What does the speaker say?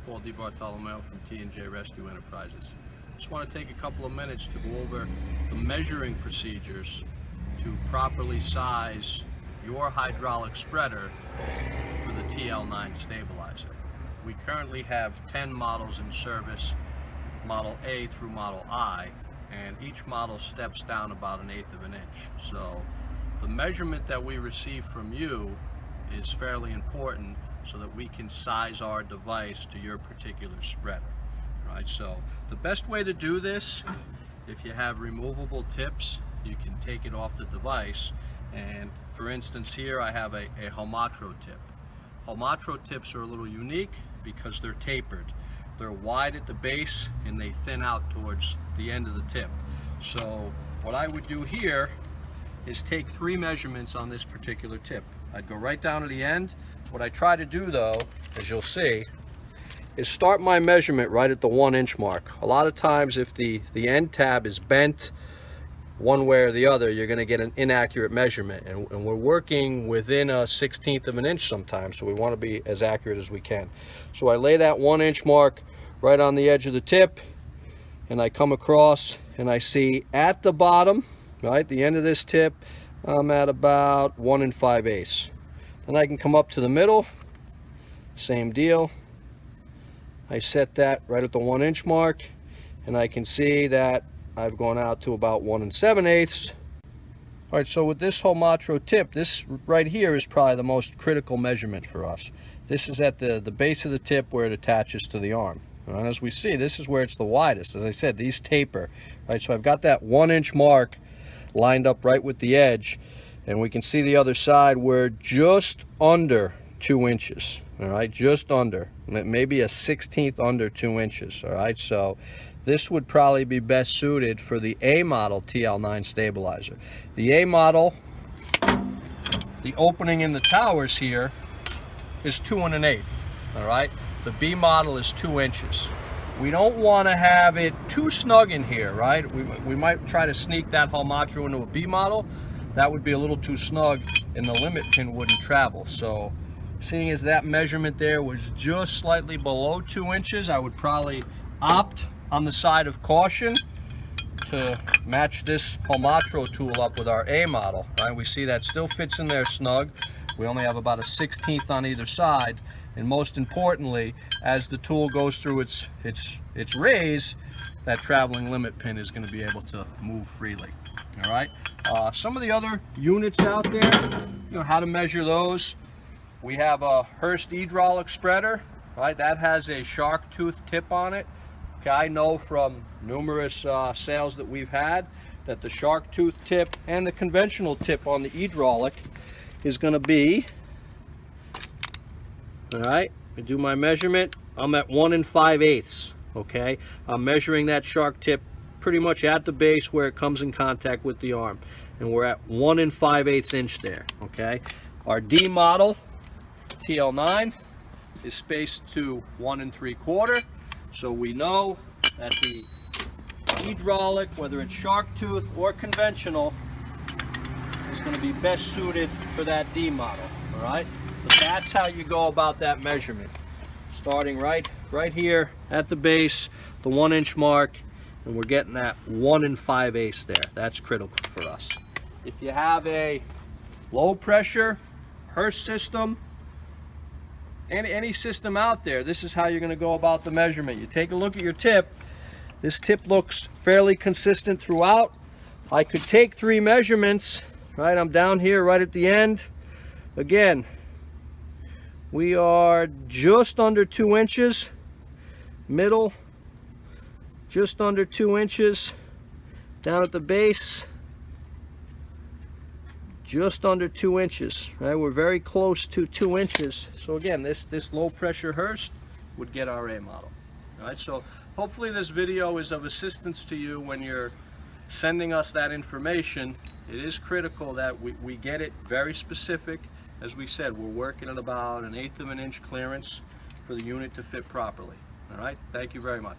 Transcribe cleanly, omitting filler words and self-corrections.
Paul DiBartolomeo from T&J Rescue Enterprises. Just want to take a couple of minutes to go over the measuring procedures to properly size your hydraulic spreader for the TL9 stabilizer. We currently have 10 models in service, Model A through Model I, and each model steps down about 1/8 of an inch. So the measurement that we receive from you is fairly important so that we can size our device to your particular spreader. Right? So the best way to do this, if you have removable tips, you can take it off the device. And for instance, here I have a Homatro tip. Homatro tips are a little unique because they're tapered. They're wide at the base and they thin out towards the end of the tip. So what I would do here is take 3 measurements on this particular tip. I'd go right down to the end. What I try to do though, as you'll see, is start my measurement right at the 1-inch mark. A lot of times if the end tab is bent one way or the other, you're going to get an inaccurate measurement, and we're working within a 1/16 of an inch sometimes, so we want to be as accurate as we can. So I lay that 1-inch mark right on the edge of the tip, and I come across and I see at the bottom, right, the end of this tip, I'm at about 1 5/8. Then I can come up to the middle, same deal. I set that right at the 1-inch mark, and I can see that I've gone out to about 1 7/8. All right, so with this Homatro tip, this right here is probably the most critical measurement for us. This is at the base of the tip where it attaches to the arm. And as we see, this is where it's the widest. As I said, these taper, right? So I've got that 1-inch mark lined up right with the edge, and we can see the other side, we're just under 2 inches, all right? Just under, maybe a 1/16 under 2 inches, all right? So this would probably be best suited for the A model TL9 stabilizer. The A model, the opening in the towers here is 2 1/8, all right? The B model is 2 inches. We don't want to have it too snug in here, right? We might try to sneak that Homatro into a B model. That would be a little too snug and the limit pin wouldn't travel. So seeing as that measurement there was just slightly below 2 inches, I would probably opt on the side of caution to match this Homatro tool up with our A model, right? We see that still fits in there snug. We only have about a 1/16 on either side, and most importantly, as the tool goes through its raise, that traveling limit pin is going to be able to move freely. All right. Some of the other units out there, you know, how to measure those. We have a Hurst hydraulic spreader, right? That has a shark tooth tip on it. Okay, I know from numerous sales that we've had that the shark tooth tip and the conventional tip on the hydraulic is going to be, all right, I do my measurement, I'm at 1 5/8, okay? I'm measuring that shark tip pretty much at the base where it comes in contact with the arm, and we're at 1 5/8 inch there, okay? Our D model TL9 is spaced to 1 3/4. So we know that the hydraulic, whether it's shark tooth or conventional, is going to be best suited for that D model, all right? But that's how you go about that measurement. Starting right here at the base, the 1-inch mark, and we're getting that 1 5/8 there. That's critical for us. If you have a low pressure Hurst system, any system out there, this is how you're going to go about the measurement. You take a look at your tip. This tip looks fairly consistent throughout. I could take 3 measurements, right? I'm down here right at the end. Again, we are just under 2 inches. Middle, just under 2 inches. Down at the base, just under 2 inches, right? We're very close to 2 inches. So again, this low pressure Hurst would get our A model. All right, so hopefully this video is of assistance to you when you're sending us that information. It is critical that we get it very specific. As we said, we're working at about 1/8 of an inch clearance for the unit to fit properly. All right, thank you very much.